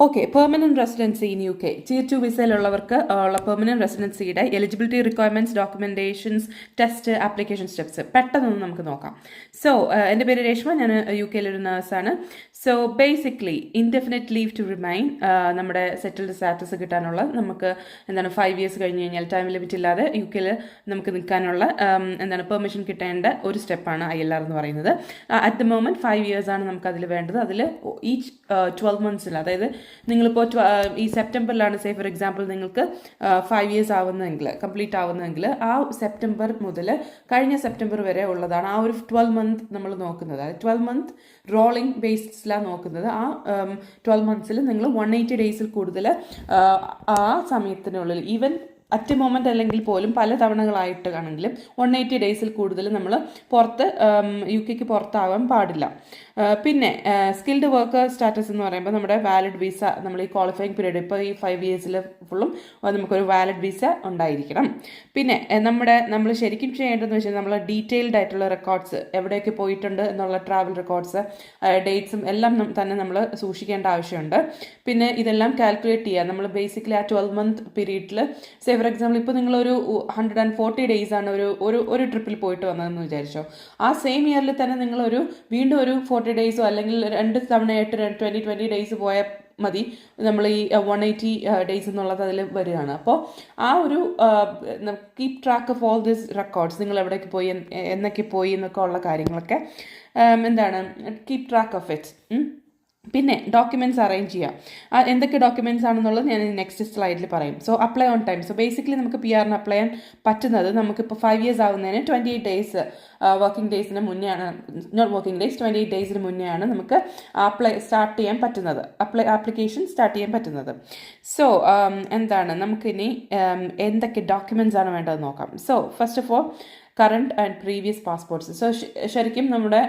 Okay, permanent residency in UK Tier 2 വിസയിലുള്ളവർക്ക് ഉള്ള permanent റെസിഡൻസിയുടെ eligibility requirements, documentations, test, application steps പെട്ടെന്നൊന്ന് നമുക്ക് നോക്കാം. സോ എൻ്റെ പേര് രേഷ്മ, ഞാൻ UK ഒരു നേഴ്സാണ്. So basically indefinite leave to remain, നമ്മുടെ സെറ്റിൽഡ് സ്റ്റാറ്റസ് കിട്ടാനുള്ള നമുക്ക് 5 ഇയേഴ്സ് കഴിഞ്ഞ് കഴിഞ്ഞാൽ ടൈം ലിമിറ്റ് ഇല്ലാതെ UK നമുക്ക് നിൽക്കാനുള്ള പെർമിഷൻ കിട്ടേണ്ട ഒരു സ്റ്റെപ്പാണ് ILR എന്ന് പറയുന്നത്. അറ്റ് ദ മൊമെന്റ് 5 ഇയേഴ്സ് ആണ് നമുക്ക് അതിൽ വേണ്ടത്. അതിൽ ഈച്ച് 12 മന്ത്സിൽ, അതായത് നിങ്ങളിപ്പോൾ ഈ സെപ്റ്റംബറിലാണ് സേ ഫോർ എക്സാമ്പിൾ നിങ്ങൾക്ക് 5 ഇയേഴ്സ് ആവുന്നതെങ്കിൽ, കംപ്ലീറ്റ് ആവുന്നതെങ്കിൽ, ആ സെപ്റ്റംബർ മുതൽ കഴിഞ്ഞ സെപ്റ്റംബർ വരെ ഉള്ളതാണ് ആ ഒരു 12 മന്ത് നമ്മൾ നോക്കുന്നത്. അതായത് 12 മന്ത് റോളിംഗ് ബേസിസിലാണ് നോക്കുന്നത്. ആ 12 മന്ത്സിൽ നിങ്ങൾ 180 ഡേയ്സിൽ കൂടുതൽ ആ സമയത്തിനുള്ളിൽ, ഈവൻ അറ്റ് എ മൊമെന്റ് അല്ലെങ്കിൽ പോലും പല തവണകളായിട്ടാണെങ്കിലും 180 ഡേയ്സിൽ കൂടുതൽ നമ്മൾ പുറത്ത് UK പുറത്താവാൻ പാടില്ല. പിന്നെ സ്കിൽഡ് വർക്കർ സ്റ്റാറ്റസ് എന്ന് പറയുമ്പോൾ നമ്മുടെ വാലിഡ് വിസ, നമ്മൾ ഈ ക്വാളിഫയിങ് പീരീഡ് ഇപ്പോൾ ഈ 5 ഇയേഴ്സിൽ ഫുള്ളും നമുക്കൊരു വാലിഡ് വിസ ഉണ്ടായിരിക്കണം. പിന്നെ നമ്മൾ ശരിക്കും ചെയ്യേണ്ടതെന്ന് വെച്ചാൽ നമ്മൾ ഡീറ്റെയിൽഡ് ആയിട്ടുള്ള റെക്കോർഡ്സ്, എവിടെയൊക്കെ പോയിട്ടുണ്ട് എന്നുള്ള ട്രാവൽ റെക്കോർഡ്സ്, ഡേറ്റ്സും എല്ലാം തന്നെ നമ്മൾ സൂക്ഷിക്കേണ്ട ആവശ്യമുണ്ട്. പിന്നെ ഇതെല്ലാം കാൽക്കുലേറ്റ് ചെയ്യുക. നമ്മൾ ബേസിക്കലി ആ 12 മന്ത് പീരീഡിൽ സേ ഫോർ എക്സാമ്പിൾ ഇപ്പോൾ നിങ്ങളൊരു 140 ഡേയ്സ് ആണ് ഒരു ട്രിപ്പിൽ പോയിട്ട് വന്നതെന്ന് വിചാരിച്ചോ. ആ സെയിം ഇയറിൽ തന്നെ നിങ്ങളൊരു വീണ്ടും ഒരു 40 ഡേയ്സോ അല്ലെങ്കിൽ 2 തവണയായിട്ട് 20 ഡേയ്സ് പോയാൽ മതി. നമ്മൾ ഈ 180 ഡേയ്സ് എന്നുള്ളത് അതിൽ വരികയാണ്. അപ്പോൾ ആ ഒരു keep track of all this records, നിങ്ങൾ എവിടേക്ക് പോയി, എന്നൊക്കെ പോയി എന്നൊക്കെ ഉള്ള കാര്യങ്ങളൊക്കെ കീപ് ട്രാക്ക് ഓഫ് ഇറ്റ്. പിന്നെ ഡോക്യുമെൻറ്റ്സ് അറേഞ്ച് ചെയ്യുക. എന്തൊക്കെ ഡോക്യുമെൻറ്റ്സ് ആണെന്നുള്ളത് ഞാൻ നെക്സ്റ്റ് സ്ലൈഡിൽ പറയും. So apply on time. So basically നമുക്ക് PR അപ്ലൈ ചെയ്യാൻ പറ്റുന്നത് നമുക്കിപ്പോൾ 5 ഇയേഴ്സ് ആവുന്നതിന് 28 ഡേയ്സ് വർക്കിംഗ് ഡേയ്സിന് മുന്നേ ആണ്, നോട്ട് വർക്കിംഗ് ഡേയ്സ്, 28 ഡേയ്സിന് മുന്നേ ആണ് നമുക്ക് സ്റ്റാർട്ട് ചെയ്യാൻ പറ്റുന്നത്, ആപ്ലിക്കേഷൻ സ്റ്റാർട്ട് ചെയ്യാൻ പറ്റുന്നത്. സോ നമുക്കിനി എന്തൊക്കെ ഡോക്യുമെൻറ്റ്സ് ആണ് വേണ്ടത് നോക്കാം. So first of all current and previous passports. So ശരിക്കും നമ്മുടെ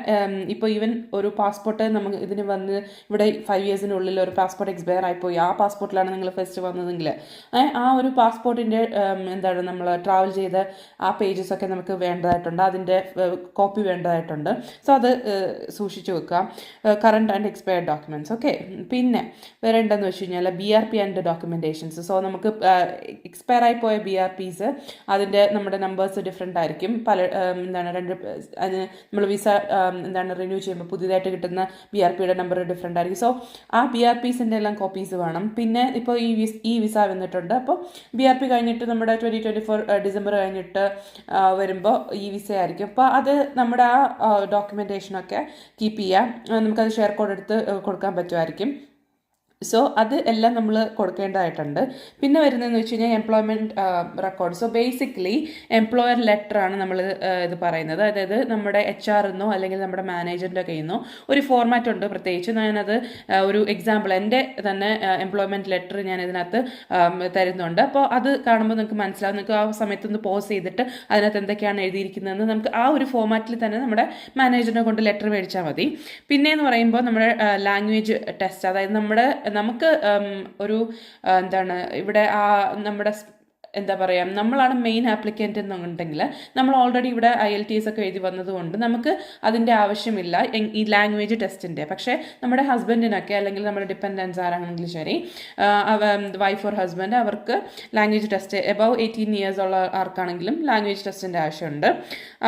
ഇപ്പോൾ ഈവൻ ഒരു പാസ്പോർട്ട് നമുക്ക് ഇതിന് വന്ന് ഇവിടെ 5 ഇയേഴ്സിനുള്ളിൽ ഒരു പാസ്പോർട്ട് എക്സ്പയർ ആയിപ്പോയി, ആ പാസ്പോർട്ടിലാണ് നിങ്ങൾ ഫസ്റ്റ് വന്നതെങ്കിൽ ആ ഒരു പാസ്പോർട്ടിൻ്റെ നമ്മൾ ട്രാവൽ ചെയ്ത ആ പേജസ് ഒക്കെ നമുക്ക് വേണ്ടതായിട്ടുണ്ട്, അതിൻ്റെ കോപ്പി വേണ്ടതായിട്ടുണ്ട്. സോ അത് സൂക്ഷിച്ചു വെക്കുക. Current and expired documents. Okay, പിന്നെ വേറെ എന്താണെന്ന് വെച്ച് കഴിഞ്ഞാൽ BRP ആൻഡ് ഡോക്യുമെൻറ്റേഷൻസ്. സോ നമുക്ക് എക്സ്പയർ ആയി പോയ BRPs, അതിൻ്റെ നമ്മുടെ നമ്പേഴ്സ് ഡിഫറെൻ്റ് ആയിരിക്കും. പല അതിന് നമ്മൾ വിസ റിന്യൂ ചെയ്യുമ്പോൾ പുതിയതായിട്ട് കിട്ടുന്ന BRPയുടെ നമ്പർ ഡിഫറെൻ്റ് ആയിരിക്കും. സോ ആ BRPസിൻ്റെ എല്ലാം കോപ്പീസ് വേണം. പിന്നെ ഇപ്പോൾ ഈ വിസ വന്നിട്ടുണ്ട്, അപ്പോൾ BRP കഴിഞ്ഞിട്ട് നമ്മുടെ 2024 ഡിസംബർ കഴിഞ്ഞിട്ട് വരുമ്പോൾ ഈ വിസ ആയിരിക്കും. അപ്പോൾ അത് നമ്മുടെ ആ ഡോക്യുമെൻറ്റേഷനൊക്കെ കീപ്പ് ചെയ്യാം. നമുക്കത് ഷെയർ കോഡ് എടുത്ത് കൊടുക്കാൻ പറ്റുമായിരിക്കും. സോ അത് എല്ലാം നമ്മൾ കൊടുക്കേണ്ടതായിട്ടുണ്ട്. പിന്നെ വരുന്നതെന്ന് വെച്ച് കഴിഞ്ഞാൽ employment record. So basically employer letter ആണ് നമ്മൾ ഇത് പറയുന്നത്. അതായത് നമ്മുടെ HR എന്നോ അല്ലെങ്കിൽ നമ്മുടെ മാനേജറിൻ്റെ കയ്യിൽ നിന്നോ ഒരു ഫോർമാറ്റ് ഉണ്ട്. പ്രത്യേകിച്ച് ഞാനത് ഒരു എക്സാമ്പിൾ, എൻ്റെ തന്നെ എംപ്ലോയ്മെൻറ്റ് ലെറ്റർ ഞാൻ ഇതിനകത്ത് തരുന്നുണ്ട്. അപ്പോൾ അത് കാണുമ്പോൾ നിങ്ങൾക്ക് മനസ്സിലാവും. നിങ്ങൾക്ക് ആ സമയത്തൊന്ന് പോസ് ചെയ്തിട്ട് അതിനകത്ത് എന്തൊക്കെയാണ് എഴുതിയിരിക്കുന്നതെന്ന് നമുക്ക് ആ ഒരു ഫോർമാറ്റിൽ തന്നെ നമ്മുടെ മാനേജറിനെ കൊണ്ട് ലെറ്റർ മേടിച്ചാൽ മതി. പിന്നെ എന്ന് പറയുമ്പോൾ നമ്മുടെ ലാംഗ്വേജ് ടെസ്റ്റ്, അതായത് നമുക്ക് ഒരു ഇവിടെ നമ്മുടെ നമ്മളാണ് മെയിൻ ആപ്ലിക്കൻ്റ് എന്നുണ്ടെങ്കിൽ നമ്മൾ ഓൾറെഡി ഇവിടെ IELTS ഒക്കെ എഴുതി വന്നതുകൊണ്ട് നമുക്ക് അതിൻ്റെ ആവശ്യമില്ല ഈ ലാംഗ്വേജ് ടെസ്റ്റിൻ്റെ. പക്ഷേ നമ്മുടെ ഹസ്ബൻഡിനൊക്കെ അല്ലെങ്കിൽ നമ്മുടെ ഡിപ്പെൻഡൻസ് ആരാണെങ്കിലും ശരി, വൈഫ് ഓർ ഹസ്ബൻഡ്, അവർക്ക് ലാംഗ്വേജ് ടെസ്റ്റ് എബവ് 18 ഇയേഴ്സ് ഉള്ള ആർക്കാണെങ്കിലും ലാംഗ്വേജ് ടെസ്റ്റിൻ്റെ ആവശ്യമുണ്ട്.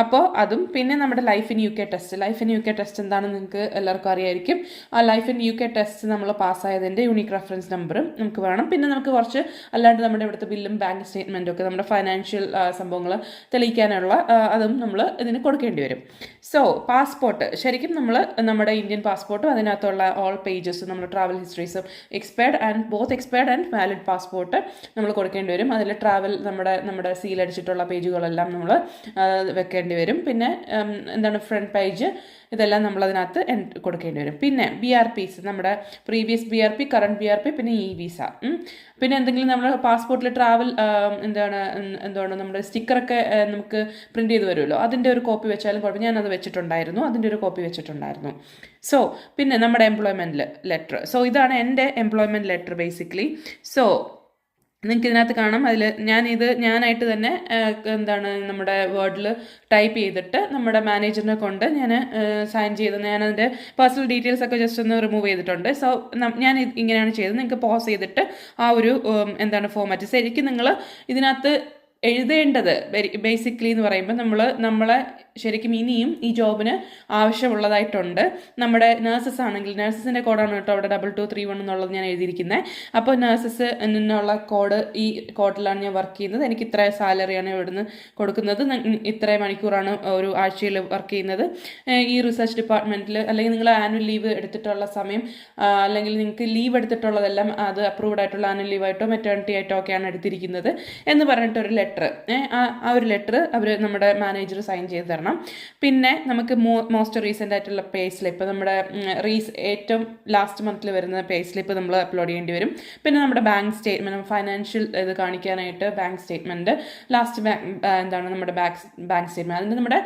അപ്പോൾ അതും, പിന്നെ നമ്മുടെ life in UK test. Life in UK test എന്താണെന്ന് നിങ്ങൾക്ക് എല്ലാവർക്കും അറിയായിരിക്കും. ആ ലൈഫ് ഇൻ UK ടെസ്റ്റ് നമ്മൾ പാസ്സായതിൻ്റെ യൂണിക് റെഫറൻസ് നമ്പറും നമുക്ക് വേണം. പിന്നെ നമുക്ക് കുറച്ച് അല്ലാണ്ട് നമ്മുടെ ഇവിടുത്തെ ബില്ലും ബാങ്ക് സ്റ്റേറ്റ്മെൻറ്റും ഒക്കെ, നമ്മുടെ ഫൈനാൻഷ്യൽ സംഭവങ്ങൾ തെളിയിക്കാനുള്ള അതും നമ്മൾ ഇതിന് കൊടുക്കേണ്ടി വരും. സോ പാസ്പോർട്ട്, ശരിക്കും നമ്മുടെ ഇന്ത്യൻ പാസ്പോർട്ടും അതിനകത്തുള്ള ഓൾ പേജസും നമ്മുടെ ട്രാവൽ ഹിസ്റ്ററീസും എക്സ്പയർഡ് ആൻഡ് വാലിഡ് പാസ്പോർട്ട് നമ്മൾ കൊടുക്കേണ്ടി വരും. അതിൽ ട്രാവൽ നമ്മുടെ സീലടിച്ചിട്ടുള്ള പേജുകളെല്ലാം നമ്മൾ വെക്കേണ്ടി വരും. പിന്നെ ഫ്രണ്ട് പേജ്, ഇതെല്ലാം നമ്മളതിനകത്ത് കൊടുക്കേണ്ടി വരും. പിന്നെ BRPs, നമ്മുടെ പ്രീവിയസ് BRP, കറണ്ട് BRP, പിന്നെ ഈ വിസ. പിന്നെ എന്തെങ്കിലും നമ്മുടെ പാസ്പോർട്ടിൽ ട്രാവൽ നമ്മുടെ സ്റ്റിക്കറൊക്കെ നമുക്ക് പ്രിൻറ്റ് ചെയ്ത് വരുമല്ലോ, അതിൻ്റെ ഒരു കോപ്പി വെച്ചാലും കുഴപ്പം. ഞാനത് വെച്ചിട്ടുണ്ടായിരുന്നു, അതിൻ്റെ ഒരു കോപ്പി വെച്ചിട്ടുണ്ടായിരുന്നു. സോ പിന്നെ നമ്മുടെ എംപ്ലോയ്മെൻറ്റ് ലെറ്റർ. സോ ഇതാണ് എൻ്റെ എംപ്ലോയ്മെൻറ്റ് ലെറ്റർ ബേസിക്കലി. സോ നിങ്ങൾക്ക് ഇതിനകത്ത് കാണാം. അതിൽ ഞാനായിട്ട് തന്നെ എന്താണ് നമ്മുടെ വേർഡിൽ ടൈപ്പ് ചെയ്തിട്ട് നമ്മുടെ മാനേജറിനെ കൊണ്ട് ഞാൻ സൈൻ ചെയ്ത് ഞാൻ അതിൻ്റെ പേഴ്സണൽ ഡീറ്റെയിൽസ് ഒക്കെ ജസ്റ്റ് ഒന്ന് റിമൂവ് ചെയ്തിട്ടുണ്ട്. സോ ഞാൻ ഇങ്ങനെയാണ് ചെയ്തത്. നിങ്ങൾക്ക് പോസ് ചെയ്തിട്ട് ആ ഒരു എന്താണ് ഫോമാറ്റ് ശരിക്കും നിങ്ങൾ ഇതിനകത്ത് എഴുതേണ്ടത് ബേസിക്കലി എന്ന് പറയുമ്പോൾ നമ്മളെ ശരിക്കും ഇനിയും ഈ ജോബിന് ആവശ്യമുള്ളതായിട്ടുണ്ട്. നമ്മുടെ നേഴ്സസ് ആണെങ്കിൽ നേഴ്സസിൻ്റെ കോഡാണ് കേട്ടോ അവിടെ 2231 എന്നുള്ളത് ഞാൻ എഴുതിയിരിക്കുന്നത്. അപ്പോൾ നേഴ്സസ് എന്നുള്ള കോഡ്, ഈ കോഡിലാണ് ഞാൻ വർക്ക് ചെയ്യുന്നത്. എനിക്ക് ഇത്ര സാലറിയാണ് ഇവിടുന്ന് കൊടുക്കുന്നത്, ഇത്ര മണിക്കൂറാണ് ഒരു ആഴ്ചയിൽ വർക്ക് ചെയ്യുന്നത്. ഈ റിസർച്ച് ഡിപ്പാർട്ട്മെൻറ്റിൽ അല്ലെങ്കിൽ നിങ്ങൾ ആനുവൽ ലീവ് എടുത്തിട്ടുള്ള സമയം അല്ലെങ്കിൽ നിങ്ങൾക്ക് ലീവ് എടുത്തിട്ടുള്ളതെല്ലാം അത് അപ്രൂവ്ഡ് ആയിട്ടുള്ള ആനുവൽ ലീവായിട്ടോ മെറ്റേണിറ്റി ആയിട്ടോ ഒക്കെയാണ് എടുത്തിരിക്കുന്നത് എന്ന് പറഞ്ഞിട്ടൊരു ലെറ്റർ, ആ ഒരു ലെറ്റർ അവർ നമ്മുടെ മാനേജർ സൈൻ ചെയ്ത് തരണം. പിന്നെ നമുക്ക് മോസ്റ്റ് റീസെൻ്റ് ആയിട്ടുള്ള പേ സ്ലിപ്പ്, നമ്മുടെ ഏറ്റവും ലാസ്റ്റ് മന്തിൽ വരുന്ന പേ സ്ലിപ്പ് നമ്മൾ അപ്ലോഡ് ചെയ്യേണ്ടി വരും. പിന്നെ നമ്മുടെ ബാങ്ക് സ്റ്റേറ്റ്മെൻറ്റ്, ഫൈനാൻഷ്യൽ ഇത് കാണിക്കാനായിട്ട് ബാങ്ക് സ്റ്റേറ്റ്മെൻറ്റ്, ലാസ്റ്റ് എന്താണ് നമ്മുടെ ബാങ്ക് സ്റ്റേറ്റ്മെൻറ്റ്, അതിൻ്റെ നമ്മുടെ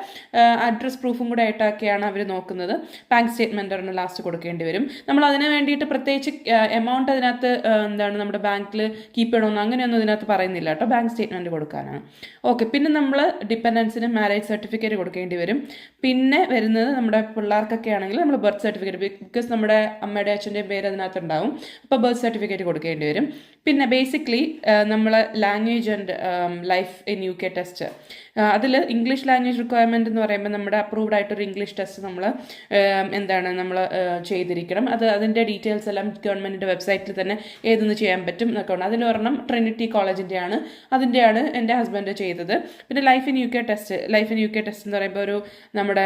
അഡ്രസ് പ്രൂഫും കൂടെ ആയിട്ടൊക്കെയാണ് അവർ നോക്കുന്നത്. ബാങ്ക് സ്റ്റേറ്റ്മെൻറ്റ് ഒരെണ്ണം ലാസ്റ്റ് കൊടുക്കേണ്ടി വരും. നമ്മൾ അതിന് വേണ്ടിയിട്ട് പ്രത്യേകിച്ച് എമൗണ്ട് അതിനകത്ത് എന്താണ് നമ്മുടെ ബാങ്കിൽ കീപ്പ് ചെയ്യണമെന്ന് അങ്ങനെയൊന്നും ഇതിനകത്ത് പറയുന്നില്ല കേട്ടോ. ബാങ്ക് സ്റ്റേറ്റ്മെൻറ്റ് കൊടുക്കാനാണ്. ഓക്കെ. പിന്നെ നമ്മൾ ഡിപ്പെൻഡൻസിന് മാരേജ് സർട്ടിഫിക്കറ്റ് കൊടുക്കേണ്ടി വരും. പിന്നെ വരുന്നത് നമ്മുടെ പിള്ളേർക്കൊക്കെ ആണെങ്കിൽ നമ്മൾ ബർത്ത് സർട്ടിഫിക്കറ്റ്, ബിക്കോസ് നമ്മുടെ അമ്മയുടെ അച്ഛൻ്റെയും പേര് അതിനകത്ത് ഉണ്ടാവും. അപ്പോൾ ബർത്ത് സർട്ടിഫിക്കറ്റ് കൊടുക്കേണ്ടി വരും. പിന്നെ ബേസിക്കലി നമ്മൾ language and life in UK test, അതിൽ ഇംഗ്ലീഷ് ലാംഗ്വേജ് റിക്വയർമെൻറ്റ് എന്ന് പറയുമ്പോൾ നമ്മുടെ അപ്രൂവ്ഡ് ആയിട്ടൊരു ഇംഗ്ലീഷ് ടെസ്റ്റ് നമ്മൾ നമ്മൾ ചെയ്തിരിക്കണം. അതിൻ്റെ ഡീറ്റെയിൽസ് എല്ലാം ഗവൺമെൻറ്റിൻ്റെ വെബ്സൈറ്റിൽ തന്നെ ഏതൊന്ന് ചെയ്യാൻ പറ്റും എന്നൊക്കെ ഉണ്ട്. അതിലൊരെണ്ണം ട്രിനിറ്റി കോളേജിൻ്റെയാണ്, അതിൻ്റെയാണ് എൻ്റെ ഹസ്ബൻഡ് ചെയ്തത്. പിന്നെ ലൈഫ് ഇൻ UK ടെസ്റ്റ് എന്ന് പറയുമ്പോൾ ഒരു നമ്മുടെ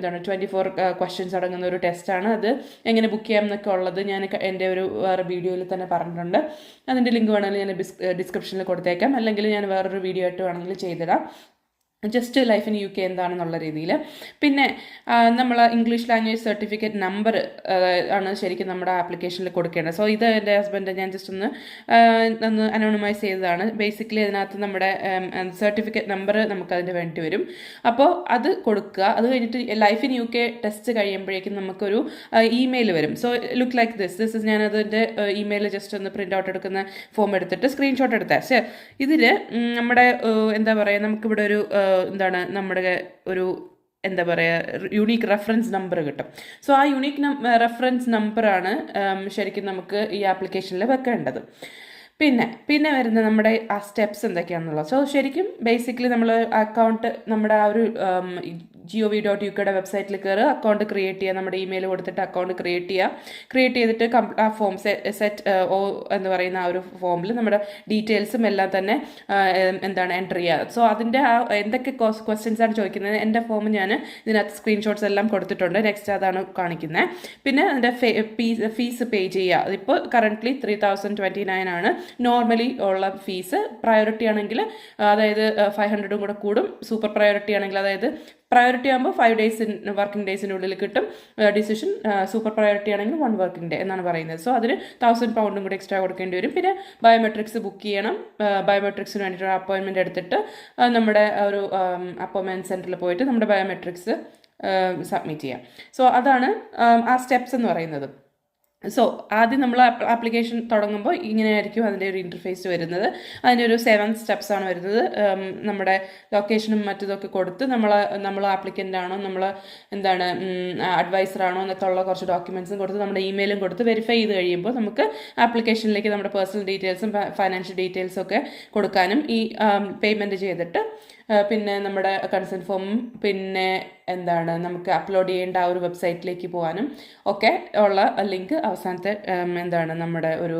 24 ക്വസ്റ്റ്യൻസ് അടങ്ങുന്ന ഒരു ടെസ്റ്റാണ്. അത് എങ്ങനെ ബുക്ക് ചെയ്യാം എന്നൊക്കെ ഉള്ളത് ഞാൻ എൻ്റെ ഒരു വേറെ വീഡിയോയിൽ തന്നെ പറഞ്ഞിട്ടുണ്ട്. അതിൻ്റെ ലിങ്ക് വേണമെങ്കിൽ ഞാൻ ഡിസ്ക്രിപ്ഷനിൽ കൊടുത്തേക്കാം, അല്ലെങ്കിൽ ഞാൻ വേറൊരു വീഡിയോ ആയിട്ട് വേണമെങ്കിൽ ചെയ്തിടാം. ജസ്റ്റ് ലൈഫ് ഇൻ UK എന്താണെന്നുള്ള രീതിയിൽ. പിന്നെ നമ്മൾ ഇംഗ്ലീഷ് ലാംഗ്വേജ് സർട്ടിഫിക്കറ്റ് നമ്പർ ആണ് ശരിക്കും നമ്മുടെ ആപ്ലിക്കേഷനിൽ കൊടുക്കേണ്ടത്. സോ ഇത് എൻ്റെ ഹസ്ബൻഡ് ഞാൻ ജസ്റ്റ് ഒന്ന് അനോണിമൈസ് ചെയ്തതാണ്. ബേസിക്കലി അതിനകത്ത് നമ്മുടെ സർട്ടിഫിക്കറ്റ് നമ്പർ നമുക്കതിന് വേണ്ടി വരും. അപ്പോൾ അത് കൊടുക്കുക. അത് കഴിഞ്ഞിട്ട് ലൈഫ് ഇൻ UK ടെസ്റ്റ് കഴിയുമ്പോഴേക്കും നമുക്കൊരു ഇമെയിൽ വരും. സോ ലുക്ക് ലൈക്ക് ദിസ് ഞാൻ അതിൻ്റെ ഇമെയിൽ ജസ്റ്റ് ഒന്ന് പ്രിൻ്റ് ഔട്ട് എടുക്കുന്ന ഫോം എടുത്തിട്ട് സ്ക്രീൻഷോട്ട് എടുത്താൽ ഇതിൽ നമ്മുടെ എന്താ പറയുക, നമുക്കിവിടെ ഒരു നമ്മുടെ ഒരു യുണീക്ക് റെഫറൻസ് നമ്പർ കിട്ടും. സോ ആ യുണീക്ക് റെഫറൻസ് നമ്പറാണ് ശരിക്കും നമുക്ക് ഈ ആപ്ലിക്കേഷനിൽ വെക്കേണ്ടത്. പിന്നെ വരുന്ന നമ്മുടെ ആ സ്റ്റെപ്സ് എന്തൊക്കെയാണെന്നുള്ളത്. സോ ശരിക്കും ബേസിക്കലി നമ്മൾ അക്കൗണ്ട് നമ്മുടെ ആ ഒരു gov.uk വെബ്സൈറ്റിൽ കയറുക, അക്കൗണ്ട് ക്രിയേറ്റ് ചെയ്യുക, നമ്മുടെ ഇമെയിൽ കൊടുത്തിട്ട് അക്കൗണ്ട് ക്രിയേറ്റ് ചെയ്തിട്ട് ആ ഫോം സെറ്റ് എന്ന് പറയുന്ന ആ ഒരു ഫോമിൽ നമ്മുടെ ഡീറ്റെയിൽസും എല്ലാം തന്നെ എൻ്റർ ചെയ്യുക. സോ അതിൻ്റെ ആ എന്തൊക്കെ ക്വസ്റ്റ്യൻസ് ആണ് ചോദിക്കുന്നത്, എൻ്റെ ഫോം ഞാൻ ഇതിനകത്ത് സ്ക്രീൻഷോട്ട്സ് എല്ലാം കൊടുത്തിട്ടുണ്ട്. നെക്സ്റ്റ് അതാണ് കാണിക്കുന്നത്. പിന്നെ അതിൻ്റെ ഫീസ് പേ ചെയ്യുക. അതിപ്പോൾ കറൻ്റ്ലി 3029 ആണ് നോർമലി ഉള്ള ഫീസ്. പ്രയോറിറ്റി ആണെങ്കിൽ അതായത് 500 കൂടെ കൂടും. സൂപ്പർ പ്രയോറിറ്റി ആണെങ്കിൽ, അതായത് പ്രയോറിറ്റി ആകുമ്പോൾ 5 വർക്കിംഗ് ഡേയ്സിനുള്ളിൽ കിട്ടും ഡിസിഷൻ. സൂപ്പർ പ്രയോറിറ്റി ആണെങ്കിൽ 1 വർക്കിംഗ് ഡേ എന്നാണ് പറയുന്നത്. സോ അതിന് 1000 പൗണ്ടും കൂടി എക്സ്ട്രാ കൊടുക്കേണ്ടി വരും. പിന്നെ ബയോമെട്രിക്സ് ബുക്ക് ചെയ്യണം. ബയോമെട്രിക്സിന് വേണ്ടിയിട്ട് അപ്പോയിൻമെൻറ്റ് എടുത്തിട്ട് നമ്മുടെ ഒരു അപ്പോയിൻമെൻറ്റ് സെൻറ്ററിൽ പോയിട്ട് നമ്മുടെ ബയോമെട്രിക്സ് സബ്മിറ്റ് ചെയ്യാം. സോ അതാണ് ആ സ്റ്റെപ്സ് എന്ന് പറയുന്നത്. സോ ആദ്യം നമ്മൾ ആപ്ലിക്കേഷൻ തുടങ്ങുമ്പോൾ ഇങ്ങനെയായിരിക്കും അതിൻ്റെ ഒരു ഇൻ്റർഫേസ് വരുന്നത്. അതിൻ്റെ ഒരു 7 സ്റ്റെപ്സാണ് വരുന്നത്. നമ്മുടെ ലൊക്കേഷനും മറ്റതൊക്കെ കൊടുത്ത് നമ്മൾ ആപ്ലിക്കൻ്റ് ആണോ, നമ്മൾ അഡ്വൈസറാണോ എന്നൊക്കെ ഉള്ള കുറച്ച് ഡോക്യുമെൻറ്റ്സും കൊടുത്ത് നമ്മുടെ ഇമെയിലും കൊടുത്ത് വെരിഫൈ ചെയ്ത് കഴിയുമ്പോൾ നമുക്ക് ആപ്ലിക്കേഷനിലേക്ക് നമ്മുടെ പേഴ്സണൽ ഡീറ്റെയിൽസും ഫൈനാൻഷ്യൽ ഡീറ്റെയിൽസും ഒക്കെ കൊടുക്കാനും ഈ പേയ്മെൻറ്റ് ചെയ്തിട്ട് പിന്നെ നമ്മുടെ കൺസെൻറ്റ് ഫോമും പിന്നെ നമുക്ക് അപ്ലോഡ് ചെയ്യേണ്ട ആ ഒരു വെബ്സൈറ്റിലേക്ക് പോകാനും ഒക്കെ ഉള്ള ലിങ്ക് അവസാനത്തെ നമ്മുടെ ഒരു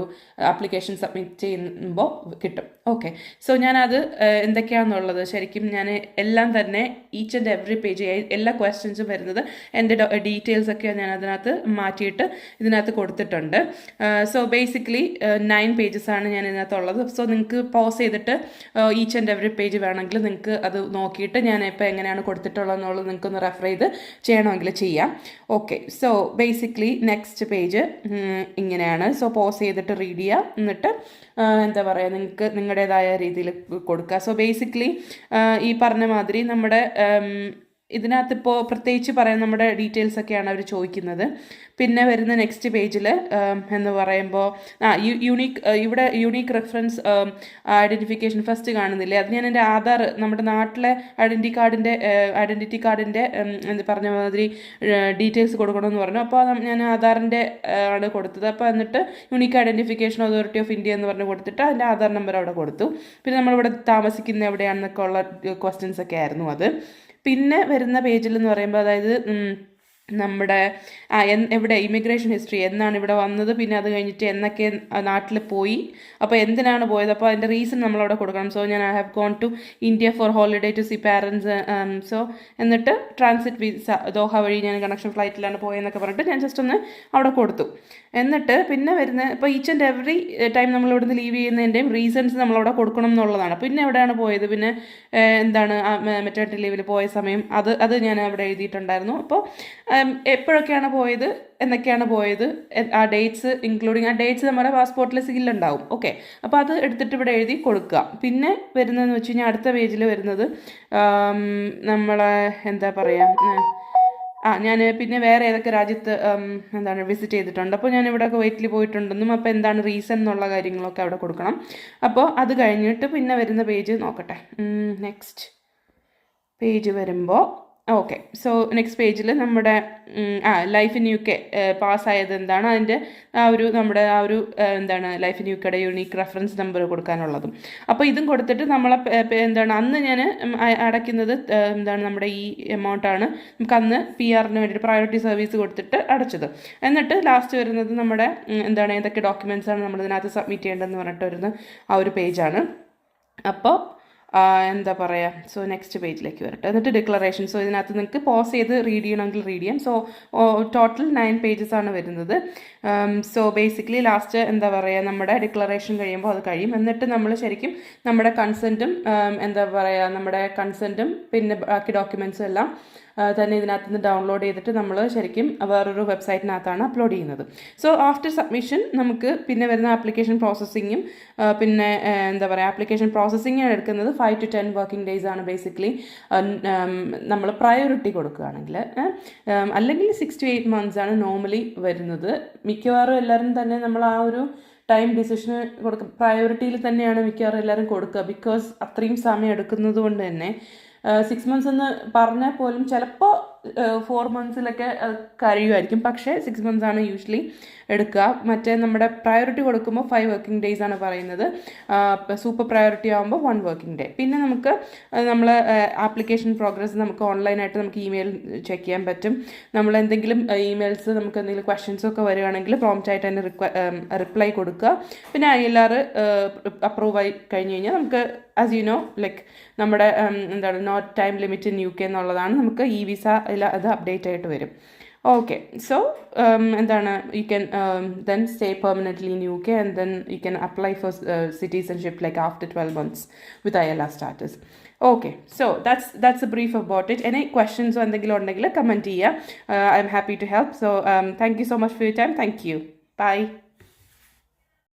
ആപ്ലിക്കേഷൻ സബ്മിറ്റ് ചെയ്യുമ്പോൾ കിട്ടും. ഓക്കെ. സോ ഞാനത് എന്തൊക്കെയാണെന്നുള്ളത് ശരിക്കും ഞാൻ എല്ലാം തന്നെ ഈച്ച് ആൻഡ് എവറി പേജ് എല്ലാ ക്വസ്റ്റ്യൻസും വരുന്നത് എൻ്റെ ഡീറ്റെയിൽസ് ഒക്കെ ഞാൻ അതിനകത്ത് മാറ്റിയിട്ട് ഇതിനകത്ത് കൊടുത്തിട്ടുണ്ട്. സോ ബേസിക്കലി 9 പേജസാണ് ഞാൻ ഇതിനകത്തുള്ളത്. സോ നിങ്ങൾക്ക് പോസ് ചെയ്തിട്ട് ഈച്ച് ആൻഡ് എവറി പേജ് വേണമെങ്കിൽ നിങ്ങൾക്ക് അത് നോക്കിയിട്ട് ഞാൻ ഇപ്പോൾ എങ്ങനെയാണ് കൊടുത്തിട്ടുള്ളതെന്നുള്ളത് നിങ്ങൾക്കൊന്ന് റെഫർ ചെയ്ത് ചെയ്യണമെങ്കിൽ ചെയ്യാം. Okay. So basically next page ഇങ്ങനെയാണ്. സോ പോസ് ചെയ്തിട്ട് റീഡ് ചെയ്യുക, എന്നിട്ട് നിങ്ങൾക്ക് നിങ്ങളുടേതായ രീതിയിൽ കൊടുക്കുക. സോ ബേസിക്കലി ഈ പറഞ്ഞ മാതിരി നമ്മുടെ ഇതിനകത്തിപ്പോൾ പ്രത്യേകിച്ച് പറയാൻ നമ്മുടെ ഡീറ്റെയിൽസ് ഒക്കെയാണ് അവർ ചോദിക്കുന്നത്. പിന്നെ വരുന്ന നെക്സ്റ്റ് പേജിൽ എന്ന് പറയുമ്പോൾ ഇവിടെ യൂണീക്ക് റെഫറൻസ് ഐഡൻറ്റിഫിക്കേഷൻ ഫസ്റ്റ് കാണുന്നില്ലേ, അത് ഞാൻ എൻ്റെ ആധാർ നമ്മുടെ നാട്ടിലെ ഐഡൻറ്റിറ്റി കാർഡിൻ്റെ എന്ത് പറഞ്ഞ മാതിരി ഡീറ്റെയിൽസ് കൊടുക്കണമെന്ന് പറഞ്ഞു. അപ്പോൾ ഞാൻ ആധാറിൻ്റെ ആണ് കൊടുത്തത്. അപ്പോൾ എന്നിട്ട് unique identification authority of India എന്ന് പറഞ്ഞ് കൊടുത്തിട്ട് അതിൻ്റെ ആധാർ നമ്പർ അവിടെ കൊടുത്തു. പിന്നെ നമ്മളിവിടെ താമസിക്കുന്ന എവിടെയാണെന്നൊക്കെ ഉള്ള ക്വസ്റ്റ്യൻസ് ഒക്കെ ആയിരുന്നു അത്. പിന്നെ വരുന്ന പേജിൽ എന്ന് പറയുമ്പോൾ അതായത് നമ്മുടെ എവിടെ ഇമിഗ്രേഷൻ ഹിസ്റ്ററി, എന്നാണ് ഇവിടെ വന്നത്, പിന്നെ അത് കഴിഞ്ഞിട്ട് എന്നൊക്കെ നാട്ടിൽ പോയി, അപ്പോൾ എന്തിനാണ് പോയത്, അപ്പോൾ അതിൻ്റെ റീസൺ നമ്മളവിടെ കൊടുക്കണം. സോ ഞാൻ I have gone to India for holiday to see parents. So എന്നിട്ട് ട്രാൻസിറ്റ് വിസ ദോഹ വഴി ഞാൻ കണക്ഷൻ ഫ്ലൈറ്റിലാണ് പോയെന്നൊക്കെ പറഞ്ഞിട്ട് ഞാൻ ജസ്റ്റ് ഒന്ന് അവിടെ കൊടുത്തു. എന്നിട്ട് പിന്നെ വരുന്ന ഇപ്പോൾ ഈച്ച് ആൻഡ് എവറി ടൈം നമ്മൾ ഇവിടുന്ന് ലീവ് ചെയ്യുന്നതിൻ്റെയും റീസൺസ് നമ്മളവിടെ കൊടുക്കണം എന്നുള്ളതാണ്. പിന്നെ എവിടെയാണ് പോയത്, പിന്നെ എന്താണ് മെറ്റേണിറ്റി ലീവിൽ പോയ സമയം, അത് ഞാൻ അവിടെ എഴുതിയിട്ടുണ്ടായിരുന്നു. അപ്പോൾ എപ്പോഴൊക്കെയാണ് പോയത്, എന്നൊക്കെയാണ് പോയത്, ആ ഡേറ്റ്സ് ഇൻക്ലൂഡിങ് ആ ഡേറ്റ്സ് നമ്മുടെ പാസ്പോർട്ടിൽ സീലുണ്ടാവും. ഓക്കെ, അപ്പോൾ അത് എടുത്തിട്ട് ഇവിടെ എഴുതി കൊടുക്കുക. പിന്നെ വരുന്നതെന്ന് വെച്ച് കഴിഞ്ഞാൽ അടുത്ത പേജിൽ വരുന്നത് നമ്മളെ എന്താ പറയുക, ഞാൻ പിന്നെ വേറെ ഏതൊക്കെ രാജ്യത്ത് വിസിറ്റ് ചെയ്തിട്ടുണ്ട്, അപ്പോൾ ഞാൻ ഇവിടെയൊക്കെ വെയിറ്റിൽ പോയിട്ടുണ്ടെന്നും അപ്പോൾ എന്താണ് റീസൺ എന്നുള്ള കാര്യങ്ങളൊക്കെ അവിടെ കൊടുക്കണം. അപ്പോൾ അത് കഴിഞ്ഞിട്ട് പിന്നെ വരുന്ന പേജ് നോക്കട്ടെ. നെക്സ്റ്റ് പേജ് വരുമ്പോൾ ഓക്കെ, സോ നെക്സ്റ്റ് പേജിൽ നമ്മുടെ ലൈഫ് ഇൻ UK പാസ്സായത് എന്താണ്, അതിൻ്റെ നമ്മുടെ ലൈഫ് ഇൻ UKയുടെ യൂണീക്ക് റെഫറൻസ് നമ്പർ കൊടുക്കാനുള്ളതും. അപ്പോൾ ഇതും കൊടുത്തിട്ട് നമ്മളെ അന്ന് ഞാൻ അടയ്ക്കുന്നത് നമ്മുടെ ഈ എമൗണ്ടാണ് നമുക്ക് അന്ന് PR-ന് വേണ്ടിയിട്ട് പ്രയോറിറ്റി സർവീസ് കൊടുത്തിട്ട് അടച്ചത്. എന്നിട്ട് ലാസ്റ്റ് വരുന്നത് നമ്മുടെ ഏതൊക്കെ ഡോക്യുമെൻറ്റ്സാണ് നമ്മൾ ഇതിനകത്ത് സബ്മിറ്റ് ചെയ്യേണ്ടതെന്ന് പറഞ്ഞിട്ട് വരുന്ന ആ ഒരു പേജാണ്. അപ്പോൾ എന്താ പറയുക, സോ നെക്സ്റ്റ് പേജിലേക്ക് വരട്ടെ. എന്നിട്ട് ഡിക്ലറേഷൻ. സോ ഇതിനകത്ത് നിങ്ങൾക്ക് പോസ് ചെയ്ത് റീഡ് ചെയ്യണമെങ്കിൽ റീഡ് ചെയ്യാം. സോ ടോട്ടൽ 9 പേജസ് ആണ് വരുന്നത്. സോ ബേസിക്കലി ലാസ്റ്റ് എന്താ പറയുക, നമ്മുടെ ഡിക്ലറേഷൻ കഴിയുമ്പോൾ അത് കഴിയും. എന്നിട്ട് നമ്മൾ ശരിക്കും നമ്മുടെ കൺസെൻറ്റും നമ്മുടെ കൺസെൻറ്റും പിന്നെ ബാക്കി ഡോക്യുമെൻറ്റ്സും എല്ലാം തന്നെ ഇതിനകത്ത് നിന്ന് ഡൗൺലോഡ് ചെയ്തിട്ട് നമ്മൾ ശരിക്കും വേറൊരു വെബ്സൈറ്റിനകത്താണ് അപ്ലോഡ് ചെയ്യുന്നത്. സോ ആഫ്റ്റർ സബ്മിഷൻ നമുക്ക് പിന്നെ വരുന്ന ആപ്ലിക്കേഷൻ പ്രോസസ്സിങ്ങും പിന്നെ ആപ്ലിക്കേഷൻ പ്രോസസ്സിങ് എടുക്കുന്നത് 5 to 10 വർക്കിംഗ് ഡേയ്സ് ആണ് ബേസിക്കലി നമ്മൾ പ്രയോറിറ്റി കൊടുക്കുകയാണെങ്കിൽ. അല്ലെങ്കിൽ 6 to 8 months ആണ് നോർമലി വരുന്നത്. മിക്കവാറും എല്ലാവരും തന്നെ നമ്മൾ ആ ഒരു ടൈം ഡിസിഷന് പ്രയോറിറ്റിയിൽ തന്നെയാണ് മിക്കവാറും എല്ലാവരും കൊടുക്കുക. ബിക്കോസ് അത്രയും സമയം എടുക്കുന്നത് കൊണ്ട് തന്നെ 6 months എന്ന് പറഞ്ഞാൽ പോലും ചിലപ്പോൾ 4 monthsലൊക്കെ കഴിയുമായിരിക്കും. പക്ഷേ 6 months ആണ് യൂഷ്വലി എടുക്കുക. മറ്റേ നമ്മുടെ പ്രയോറിറ്റി കൊടുക്കുമ്പോൾ 5 വർക്കിംഗ് ഡേയ്സ് ആണ് പറയുന്നത്. സൂപ്പർ പ്രയോറിറ്റി ആകുമ്പോൾ 1 വർക്കിംഗ് ഡേ. പിന്നെ നമുക്ക് നമ്മൾ ആപ്ലിക്കേഷൻ പ്രോഗ്രസ് നമുക്ക് ഓൺലൈനായിട്ട് നമുക്ക് ഇമെയിൽ ചെക്ക് ചെയ്യാൻ പറ്റും. നമ്മൾ എന്തെങ്കിലും ഇമെയിൽസ് നമുക്ക് എന്തെങ്കിലും ക്വസ്റ്റ്യൻസ് ഒക്കെ വരികയാണെങ്കിൽ പ്രോംപ്റ്റ് ആയിട്ട് തന്നെ റിപ്ലൈ കൊടുക്കുക. പിന്നെ ILR അപ്രൂവ് ആയി കഴിഞ്ഞ് കഴിഞ്ഞാൽ നമുക്ക് ആസ് യു നോ നമ്മുടെ not time limit in UK എന്നുള്ളതാണ്. നമുക്ക് ഈ വിസ അത് അപ്ഡേറ്റ് ആയിട്ട് വരും. Okay, so you can then stay permanently in UK and then you can apply for citizenship after 12 months with ILR status. Okay, so that's a brief about it. Any questions or anything comment here. I'm happy to help. So thank you so much for your time. Thank you. Bye.